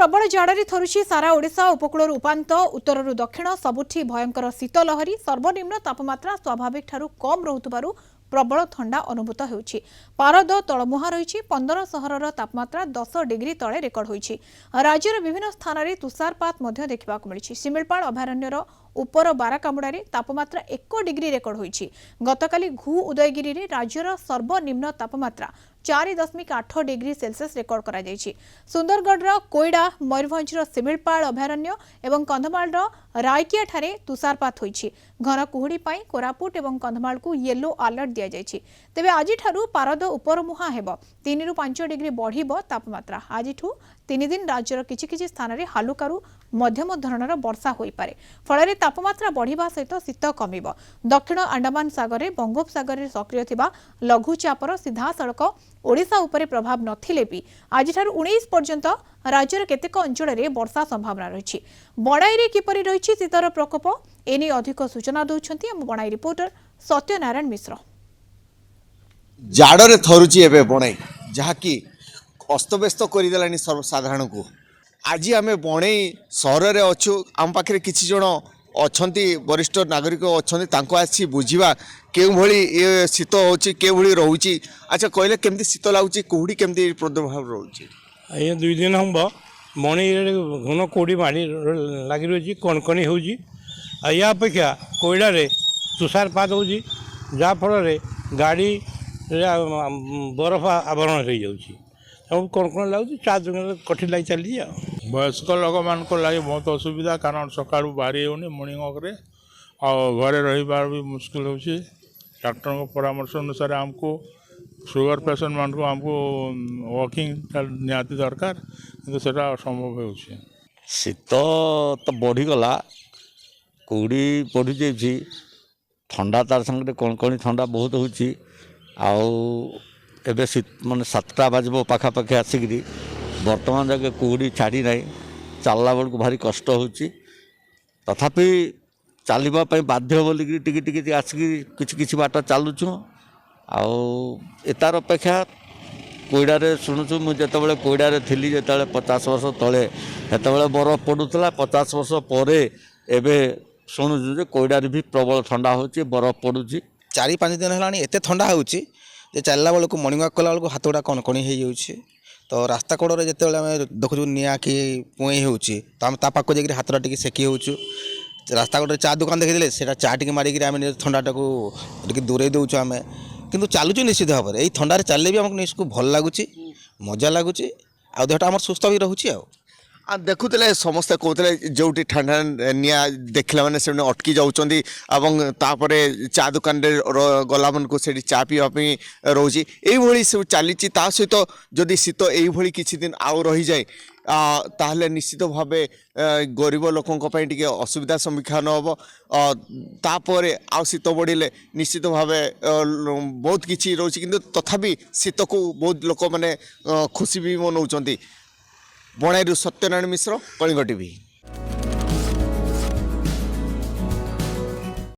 प्रबल जाड़े थरुची सारा ओडिशा उपकूल उपात उत्तर दक्षिण सबुठी भयंकर शीतलहरी सर्वनिम्न तापमात्रा स्वाभाविक ठारू कम रहुतबारु प्रबल ठंडा अनुभूत होउछि। पारद तलमुहा रही 15 सहरर तापमात्रा 10 डिग्री तले रेकर्ड होइछि। राज्यर विभिन्न स्थान में तुषारपात देखा मिली। शिमिलपाल अभयारण्यर उपर बाराकामुड़े तापमात्रा 1 डिग्री रेकर्ड होइछि। गतकाली घु उदयगिरी रे राज्यर सर्वनिम्न तापमात्रा 4.8 डिग्री सेल्सियस रेकर्ड करा जायछि। सुंदरगढ़ कोईडा मयूरभंजर शिमिलपाल अभयारण्य एवं कंधमाल रायकिया ठारे तुषारपात होइछि। घन कुहुड़ी पाई कोरापुट एवं कंधमाल को येलो अलर्ट दिया जायछि। तेबे आज ठारू पारद उपरमुहा हेबो 3 रु 5 डिग्री बढ़िबो तापमात्रा। आज 3 दिन राज्यर किछि स्थान रे हालुकारु मध्यम धरणर वर्षा होई पारे। फଳରେ तापमात्रा बढ़िबा सहित शीत कमिबो। दक्षिण अंडमान सागर रे बंगोपसागर रे सक्रिय थिबा लघुचापर सीधा सड़क ओडिशा उपरे प्रभाव नथिले भी आज 19 पर्यंत राज्यर केतेक अंचल रे वर्षा संभावना रही। बणाई रे किपरि रही शीतर प्रकोप एने अधिक सूचना दउछंती हम बणाई रिपोर्टर सत्यनारायण मिश्र। जाड़े थरुची एबे बणाई जहाँकि अस्तव्यस्त करदेलानी सर्वसाधारण को। आज आम बणई सहर में अच्छु आम पाखे किसी जन अच्छा वरिष्ठ नागरिक अच्छा आसी बुझा के भली ये शीत होली रोचे। अच्छा कहले केमती शीत लगुच कुहुड़ी केमती प्रादुर्भाव रोचे? ये 2 दिन हम बणई घन कुहुड़ी माड़ी लगी रही कणकणी हो अपेक्षा कोईडा तुषारपात हो जाफल गाड़ी बरफ आवरण हो जाऊँगी सब कण लगुच 4 दिन कठिन लगी चली। वयस्क लोक मान लगे बहुत असुविधा कारण सका बाहरी होनी मॉर्निंग रे घरे रही भी मुश्किल हो। डॉक्टर परामर्श अनुसार आमको सुगर पेशेंट मान को आमको वॉकिंग निहाती दरकार किंतु सेटा असंभव हो। शीत तो बढ़ीगला कुड़ी बढ़ी जाइए ठंडा तार संगे कणकणी ठंडा बहुत होची। एबे शीत माने 7टा बाजब पाखापाखि आसिक बर्तमान जगह कुहुड़ी छाड़ी ना चलला बेलू भारी कष्ट होची। तथापि चलवाई बाध्य बोलिकी टिकी आसिक किसी बाट चलुचु। आतार अपेक्षा कोईडे शुणुचु मुझे कोईडे थी जो 50 वर्ष तले से बरफ पड़ूला 50 वर्ष पर एबे शुणुचु कोईडे भी प्रबल ठंडा होची बरफ पड़ुची। 4-5 दिन है एत ठंडा हो चलला बेलू मॉर्निंग वॉक कला बेलू हाथ गुड़ा कणकणी हो तो रास्ता कड़े जिते आम देखु निआ कि पुई होपाक जाकि हाथ टे सेकी हो। रास्ता कड़े चा दुकान देखी से चा टी मारिक आम ठंडा को दूरे दौच आम कि चलुचु निश्चित भाव में। यही ठंडार चलने भी आमको निश्चित भल लगुच मजा लगुच आ देहटा आम सुस्थ भी रोचे। देखुले समस्ते कहते जो ठंडा निआ देखला मैंने से अटकी जाऊँगी तापर चा दुकान गला मन को चा पीवाई रोचे यही सब चली सहित जदि शीत यही किसी दिन आउ रही जाए ताहले निश्चित भाव गरीब लोकों टे असुविधा सम्मुखीन हम। तापर आउ शीत बढ़िले निश्चित भाव बहुत किसी रोचे किंतु तथापि शीत को बहुत लोक मैंने खुशी भी मनाउछंती। बणाई सत्यनारायण मिश्र, कलिंग टीवी।